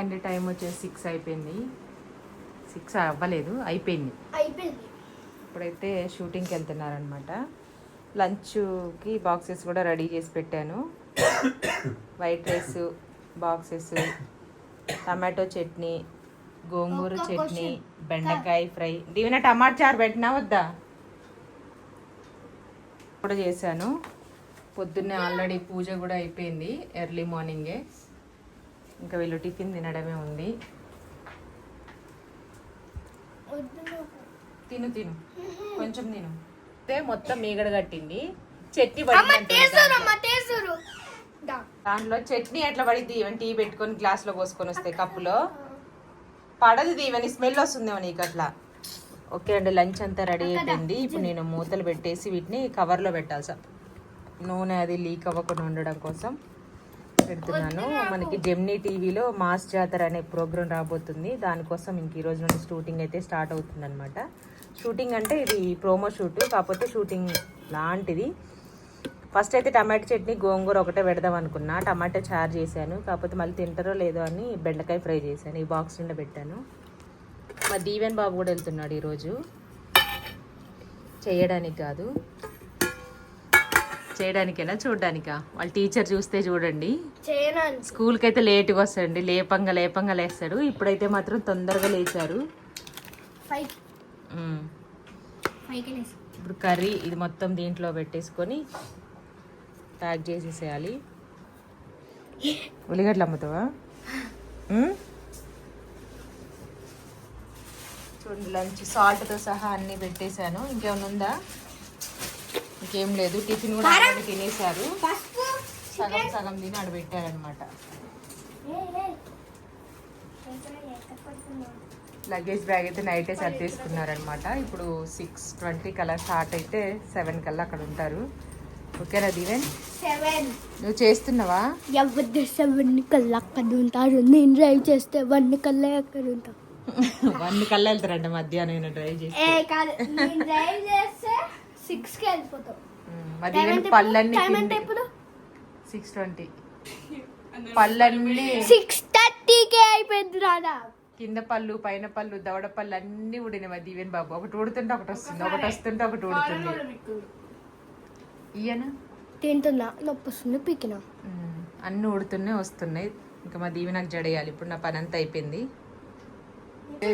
అండి టైం వచ్చేసి 6 అయిపోయింది. 6 అవ్వలేదు, అయిపోయింది. ఇప్పుడైతే షూటింగ్కి వెళ్తున్నారనమాట. లంచ్కి బాక్సెస్ కూడా రెడీ చేసి పెట్టాను. White rice boxes, tomato chutney, gongura chutney, బెండకాయ ఫ్రై. దీవెన టమాటా చారు పెట్టినా వద్దా కూడా చేశాను. పొద్దున్నే ఆల్రెడీ పూజ కూడా అయిపోయింది, ఎర్లీ మార్నింగే. ఇంకా వీళ్ళు టిఫిన్ తినడమే ఉంది. తిను కొంచెం తిను. మొత్తం మీగడ కట్టింది. చట్నీ దాంట్లో చట్నీ ఎట్లా పడిద్ది? ఈవెన్ టీ పెట్టుకొని గ్లాస్లో పోసుకొని వస్తే కప్పులో పడదు. ఈవెన్ స్మెల్ వస్తుందేమో నీకు అట్లా. ఓకే అండి, లంచ్ అంతా రెడీ అయిపోయింది. ఇప్పుడు నేను మూతలు పెట్టేసి వీటిని కవర్లో పెట్టాలి సార్. నూనె అది లీక్ అవ్వకుండా ఉండడం కోసం పెడుతున్నాను. మనకి జెమినీ టీవీలో మాస్ జాతర అనే ప్రోగ్రాం రాబోతుంది. దానికోసం ఇంక ఈరోజు నుండి షూటింగ్ అయితే స్టార్ట్ అవుతుంది అనమాట. షూటింగ్ అంటే ఇది ప్రోమో షూట్, కాకపోతే షూటింగ్ లాంటిది. ఫస్ట్ అయితే టమాటో చట్నీ గోంగూర ఒకటే పెడదాం అనుకున్నా. టమాటా చారు చేశాను, కాకపోతే మళ్ళీ తింటారో లేదో అని బెండకాయ ఫ్రై చేశాను. ఈ బాక్స్ నిండా పెట్టాను. మా దీవెన్ బాబు కూడా వెళ్తున్నాడు ఈరోజు. చేయడానికి కాదు, చేయడానికేనా చూడడానికా? వాళ్ళ టీచర్ చూస్తే చూడండి. స్కూల్కి అయితే లేట్గా వస్తాడండి, లేపంగా లేస్తాడు. ఇప్పుడైతే మాత్రం తొందరగా లేచారు. ఇప్పుడు కర్రీ ఇది మొత్తం దీంట్లో పెట్టేసుకొని ప్యాక్ చేసేసేయాలి. ఉల్లిగడ్డలు అమ్ముతావా? చూడండి, లంచ్ సాల్ట్తో సహా అన్నీ పెట్టేశాను. ఇంకేమైనా ఉందా? ఇంకేం లేదు. టిఫిన్ కూడా తినేశారు. సగం తిని ఆడ పెట్టారనమాట. లగేజ్ బ్యాగ్ అయితే నైటే సర్దేసుకున్నారనమాట. ఇప్పుడు 6:20 కల్లా స్టార్ట్ అయితే 7 కల్లా అక్కడ ఉంటారు. ఓకేనా దీవెన్? నువ్వు చేస్తున్నావా? 7 కల్లా అక్కడ ఉంటారు. నేను డ్రైవ్ చేస్తే 1 కల్లా అక్కడ ఉంటాను. 1 కల్లా వెళ్తారంట మధ్యాహ్నం డ్రైవ్ చేస్తే. 6కి వెళ్ళిపోతాం. పళ్ళన్నీ 6:20 పళ్ళన్నీ 6:30కే అయిపోయింది రాదా. కింద పళ్ళు పైన పళ్ళు దవడ పళ్ళు అన్ని ఊడినాయి మా దీవెన్ బాబు. ఒకటి ఊడుతుంటే ఒకటి వస్తుంది, ఒకటి వస్తుంటే ఒకటి ఊడుతుంది. ఇయ్యనా తింటున్నా, నొప్పి వస్తుంది, పీకినా. అన్ని ఊడుతున్నాయి వస్తున్నాయి. ఇంకా మా దీవెన నాకు జడేయాలి. ఇప్పుడు నా పని అంతా అయిపోయింది.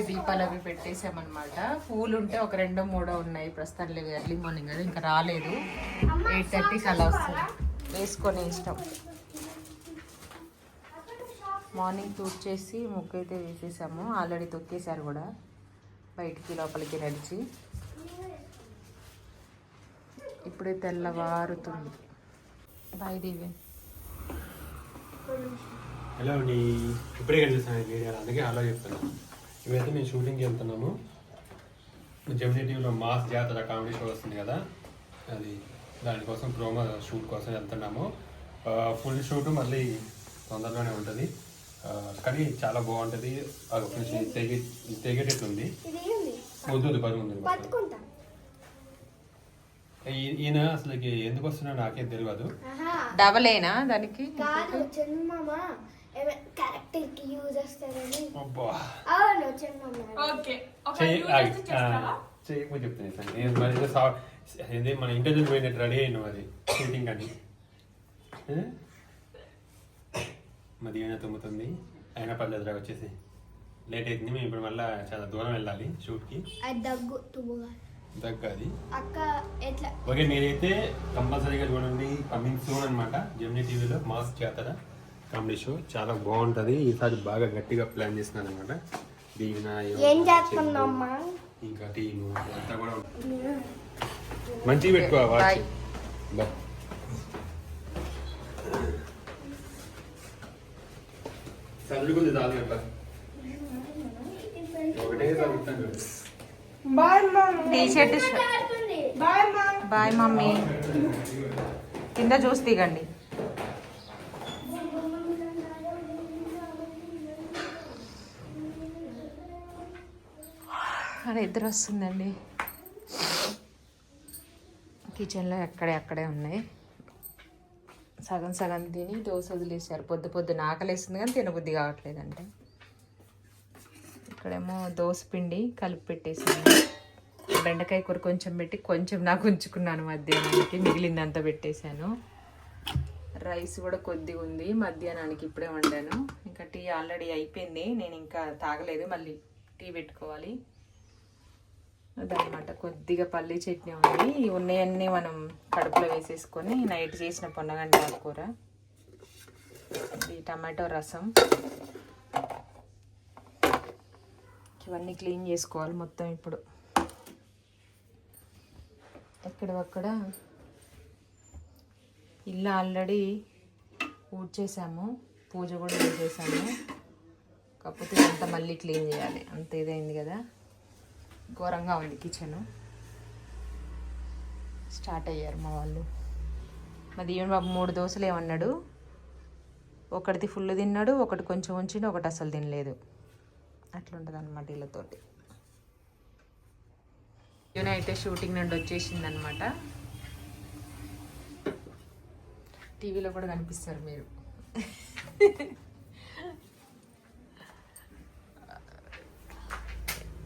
దీపాలు అవి పెట్టేసామన్నమాట. పూలు ఉంటే ఒక 2-3 ఉన్నాయి ప్రస్తుతం. లేవు, ఎర్లీ మార్నింగ్ కదా, ఇంకా రాలేదు. 8:30కి అలా వస్తుంది. వేసుకొని ఇష్టం. మార్నింగ్ తూడ్చేసి ముగ్గు అయితే వేసేసాము. ఆల్రెడీ తొక్కేశారు కూడా బయటికి లోపలికి నడిచి. ఇప్పుడే తెల్లవారుతుంది. బాయ్ దీవెన్. హలో అండి, ఇప్పుడే కనిపిస్తాను వీడియో, అందుకే హలో చెప్తున్నాను. ఇవైతే మేము షూటింగ్కి వెళ్తున్నాము. జెమినీ టీవీలో మాస్ జాతర కామెడీ షో వస్తుంది కదా, అది దానికోసం ప్రోమో షూట్ కోసం వెళ్తున్నాము. ఫుల్ షూట్ మళ్ళీ తొందరలోనే ఉంటుంది, కానీ చాలా బాగుంటుంది. అది ఒక నుంచి తెగేటట్టుంది. వద్దు పరుగుంది. ఈయన అసలు ఎందుకు వస్తున్నా నాకేం తెలియదు. డబలేనా దానికి? చేయకపోతే చెప్తాను. మన ఇంటర్వ్యూ పోయినట్టు రెడీ అయినాం, అది షూటింగ్ అని. మధ్యాహ్నం తుమ్ముతుంది, అయినా పర్లేదు వచ్చేసి లేట్ అవుతుంది. మేము ఇప్పుడు మళ్ళీ చాలా దూరం వెళ్ళాలి షూట్కి. దగ్గు అది. ఓకే, మీరైతే కంపల్సరీగా చూడండి. కమింగ్ సూన్ అనమాట జెమినీ టీవీలో మాస్ జాతర కామెడీ షో. చాలా బాగుంటుంది. ఈసారి బాగా గట్టిగా ప్లాన్ చేస్తున్నాను అనమాట. దీవెన ఇంకా టీము అంతా కూడా మంచిగా పెట్టుకోవాలి. బాయ్. చదువుకుంది చాలు అట్లా ఒకటే చదువుతాను. టీషర్ట్. Bye mummy. కింద జ్యూస్ తీగండి. అక్కడ ఇద్దరు వస్తుందండి. కిచెన్లో అక్కడే ఉన్నాయి. సగం తిని దోశ వదిలేసారు. పొద్దున ఆకలి వేస్తుంది కానీ తినబుద్ధి కావట్లేదంటే. ఇక్కడేమో దోస పిండి కలిపి పెట్టేసాను. బెండకాయ కూర కొంచెం పెట్టి కొంచెం నాకు ఉంచుకున్నాను మధ్యాహ్నానికి, మిగిలిందంతా పెట్టేశాను. రైస్ కూడా కొద్దిగా ఉంది, మధ్యాహ్నానికి ఇప్పుడే వండాను. ఇంకా టీ ఆల్రెడీ అయిపోయింది, నేను ఇంకా తాగలేదు, మళ్ళీ టీ పెట్టుకోవాలి. అదనమాట. కొద్దిగా పల్లీ చట్నీ ఉంది, ఇవి ఉన్నాయన్నీ మనం కడుపులో వేసేసుకొని నైట్ చేసిన పొన్నగంటి కూర, ఇది టమాటో రసం. ఇవన్నీ క్లీన్ చేసుకోవాలి మొత్తం ఇప్పుడు. ఎక్కడక్కడ ఇల్లు ఆల్రెడీ ఊడ్చేసాము, పూజ కూడా చేసేసాము. కాకపోతే ఇదంతా మళ్ళీ క్లీన్ చేయాలి, అంత ఇదైంది కదా. ఘోరంగా ఉంది కిచెన్. స్టార్ట్ అయ్యారు మా వాళ్ళు. మా దీవెన బాబు 3 దోశలు ఏమన్నాడు, ఒకటిది ఫుల్ తిన్నాడు, ఒకటి కొంచెం ఉంచిండు, ఒకటి అసలు తినలేదు. అట్లుంటుంది అనమాట వీళ్ళతోటి. దీవెన అయితే షూటింగ్ నుండి వచ్చేసింది అనమాట. టీవీలో కూడా కనిపిస్తారు మీరు.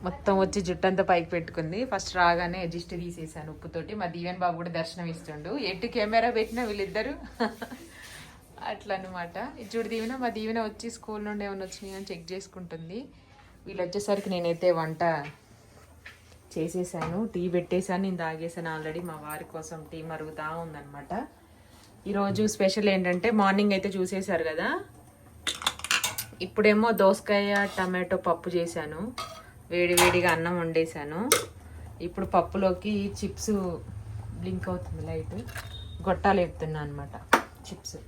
మొత్తం వచ్చి జుట్టంతా పైకి పెట్టుకుంది. ఫస్ట్ రాగానే దిష్టి తీసేసాను ఉప్పుతోటి. మా దీవెన్ బాబు కూడా దర్శనం ఇస్తుండు, ఎటు కెమెరా పెట్టినా వీళ్ళిద్దరు అట్లా అనమాట. చూడు దీవెన, మా దీవెన వచ్చి స్కూల్ నుండి ఏమైనా వచ్చినాయి అని చెక్ చేసుకుంటుంది. వీళ్ళు వచ్చేసరికి నేనైతే వంట చేసేసాను, టీ పెట్టేసాను, నేను తాగేసాను ఆల్రెడీ. మా వారి కోసం టీ మరుగుతూ ఉందన్నమాట. ఈరోజు స్పెషల్ ఏంటంటే, మార్నింగ్ అయితే చూసేశారు కదా, ఇప్పుడేమో దోసకాయ టమాటో పప్పు చేశాను, వేడివేడిగా అన్నం వండేసాను. ఇప్పుడు పప్పులోకి చిప్స్, బ్లింక్ అవుతుంది లైట్, గొట్టాలు వేపుతున్నా అనమాట చిప్స్.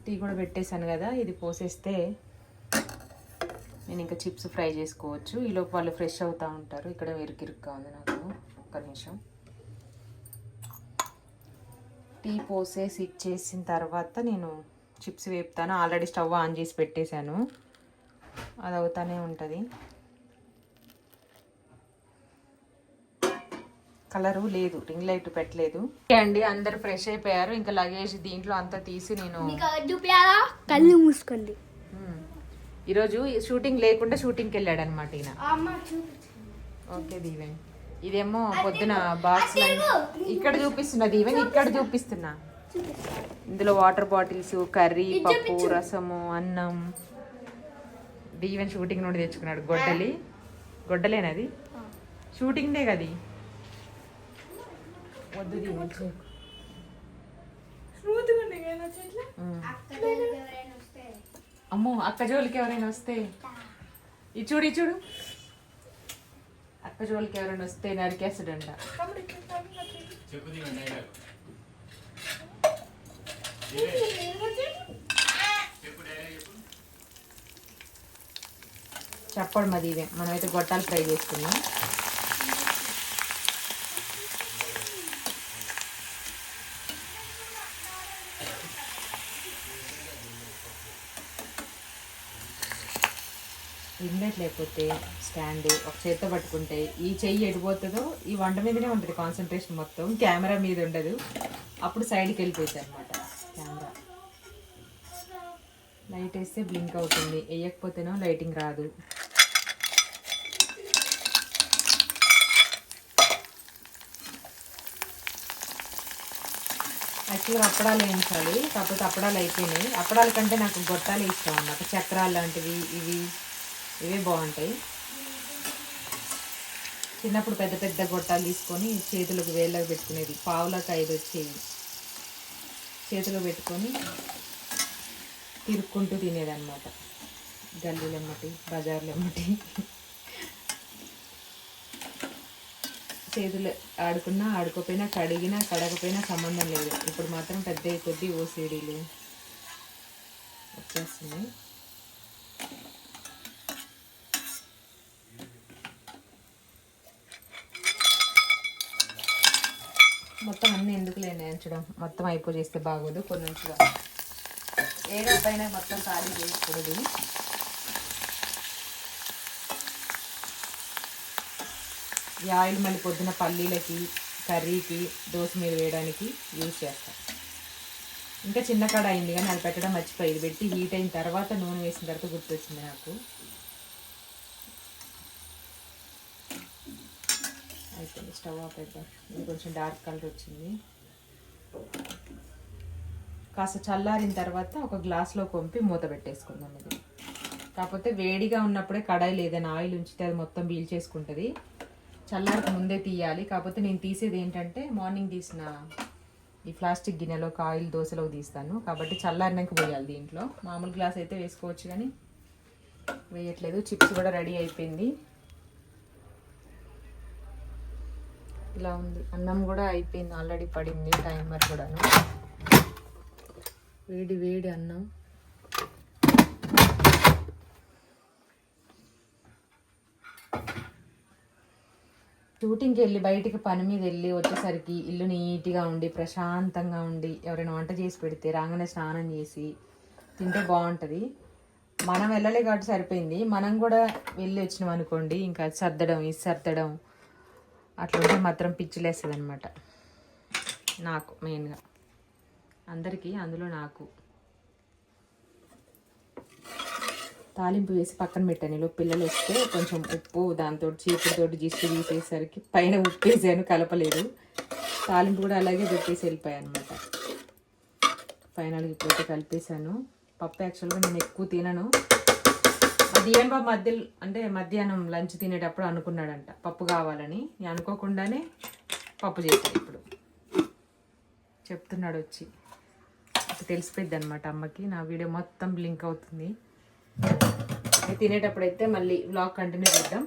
టీ కూడా పెట్టేశాను కదా, ఇది పోసేస్తే నేను ఇంకా చిప్స్ ఫ్రై చేసుకోవచ్చు. ఈలోపు వాళ్ళు ఫ్రెష్ అవుతూ ఉంటారు. ఇక్కడ ఇరుకిరుగ్గా ఉంది నాకు, ఒక్క నిమిషం. టీ పోసేసి ఇచ్చేసిన తర్వాత నేను చిప్స్ వేపుతాను. ఆల్రెడీ స్టవ్ ఆన్ చేసి పెట్టేశాను, అది అవుతానే ఉంటుంది. కలరు లేదు, రింగ్ లైట్ పెట్టలేదు. ఓకే అండి, అందరు ఫ్రెష్ అయిపోయారు. ఇంకా లగేజ్ దీంట్లో అంతా తీసి నేను కళ్ళు మూసుకోండి. ఈరోజు షూటింగ్ లేకుండా షూటింగ్కి వెళ్ళాడు అనమాట ఈయన. ఓకే దీవెన్, ఇదేమో పొద్దున బాక్స్ ఇక్కడ చూపిస్తున్నా దీవెన్, ఇక్కడ చూపిస్తున్నా. ఇందులో వాటర్ బాటిల్స్, కర్రీ, పప్పు, రసము, అన్నం. దీవెన్ షూటింగ్ నుండి తెచ్చుకున్నాడు గొడ్డలేనది, షూటింగ్దే కది. వద్దు దీవెన్, అమ్మో అక్క జోలికి ఎవరైనా వస్తే, ఇది చూడు అక్క జోలికి ఎవరైనా వస్తే నరికేస్తాడంట. చెప్పడు మాది ఇవే. మనమైతే గొట్టాలు ఫ్రై చేసుకున్నాం. ఇన్లెట్ లేకపోతే స్టాండ్ ఒక చేత్తో పట్టుకుంటే ఈ చెయ్యి ఎడిపోతుందో ఈ వంట మీదనే ఉంటుంది కాన్సన్ట్రేషన్, మొత్తం కెమెరా మీద ఉండదు. అప్పుడు సైడ్కి వెళ్ళిపోతుంది అనమాట కెమెరా. లైట్ వేస్తే బ్లింక్ అవుతుంది, వేయకపోతేనో లైటింగ్ రాదు. యాక్చువల్గా అప్పడాలు వేయించాలి, కాకపోతే అప్పడాలు అయిపోయినాయి. అప్పడాల కంటే నాకు గొట్టాలు ఇష్టం అన్నమాట, చక్రాలు లాంటివి, ఇవే బాగుంటాయి. చిన్నప్పుడు పెద్ద పెద్ద గొట్టాలు తీసుకొని చేతులకు వేళ్ళకి పెట్టుకునేది, పావులకు 5 వచ్చేవి, చేతిలో పెట్టుకొని తిరుక్కుంటూ తినేదన్నమాట. గల్లీలు ఎమ్మటి, బజార్లు ఎమ్మటి చేతులు ఆడుకున్నా ఆడుకోపోయినా, కడిగినా కడగపోయినా సంబంధం లేదు. ఇప్పుడు మాత్రం పెద్ద కొద్ది ఓసిడీలు వచ్చేస్తున్నాయి. మొత్తం అన్నీ ఎందుకు లేంచడం, మొత్తం అయిపోజేస్తే బాగోదు. కొన్ని నుంచిగా ఏదో పైన మొత్తం ఖాళీ చేయకూడదు. ఈ ఆయిల్ మళ్ళీ పొద్దున పల్లీలకి, కర్రీకి, దోశ మీద వేయడానికి యూజ్ చేస్తాం. ఇంకా చిన్న కాడ అయింది కానీ అది పెట్టడం మర్చిపోయి, ఇది పెట్టి హీట్ అయిన తర్వాత నూనె వేసిన తర్వాత గుర్తొచ్చింది నాకు. అయిపోయింది. స్టవ్ ఆఫ్ అయిపోయి ఇది కొంచెం డార్క్ కలర్ వచ్చింది. కాస్త చల్లారిన తర్వాత ఒక గ్లాస్లో పంపి మూత పెట్టేసుకుందాం. ఇది కాకపోతే వేడిగా ఉన్నప్పుడే కడాయిలో ఏదైనా ఆయిల్ ఉంచితే అది మొత్తం బీల్ చేసుకుంటుంది. చల్లారికి ముందే తీయాలి. కాకపోతే నేను తీసేది ఏంటంటే మార్నింగ్ తీసిన ఈ ప్లాస్టిక్ గిన్నెలోకి ఆయిల్ దోశలోకి తీస్తాను కాబట్టి చల్లారినాక పోయాలి. దీంట్లో మామూలు గ్లాస్ అయితే వేసుకోవచ్చు కానీ వేయట్లేదు. చిప్స్ కూడా రెడీ అయిపోయింది. ఇలా ఉంది. అన్నం కూడా అయిపోయింది, ఆల్రెడీ పడింది టైమర్ కూడాను. వేడి వేడి అన్నం. షూటింగ్కి వెళ్ళి బయటికి పని మీద వెళ్ళి వచ్చేసరికి ఇల్లు నీట్గా ఉండి ప్రశాంతంగా ఉండి ఎవరైనా వంట చేసి పెడితే రాగానే స్నానం చేసి తింటే బాగుంటుంది. మనం వెళ్ళలే కాబట్టి సరిపోయింది. మనం కూడా వెళ్ళి వచ్చినాం అనుకోండి ఇంకా సర్దడం ఇది సర్దడం అట్లుంటే మాత్రం పిచ్చిలేస్తుంది అనమాట. నాకు మెయిన్గా, అందరికీ, అందులో నాకు. తాలింపు వేసి పక్కన పెట్టాను. ఇలా పిల్లలు వస్తే కొంచెం ఉప్పు దాంతో చీపుతో జిస్టు తీసేసరికి పైన ఉప్పు వేసాను, కలపలేదు. తాలింపు కూడా అలాగే పెట్టేసి వెళ్ళిపోయాను అనమాట. ఫైనల్గా ఇప్పుడైతే కలిపేశాను. పప్పు యాక్చువల్గా నేను ఎక్కువ తినను. దీవెన్ బాబు మధ్యాహ్నం లంచ్ తినేటప్పుడు అనుకున్నాడంట పప్పు కావాలని. నేను అనుకోకుండానే పప్పు చేశాను. ఇప్పుడు చెప్తున్నాడు వచ్చి. అప్పుడు తెలిసిపోయింది అనమాట అమ్మకి. నా వీడియో మొత్తం లింక్ అవుతుంది. తినేటప్పుడు అయితే మళ్ళీ వ్లాగ్ కంటిన్యూ చేద్దాం.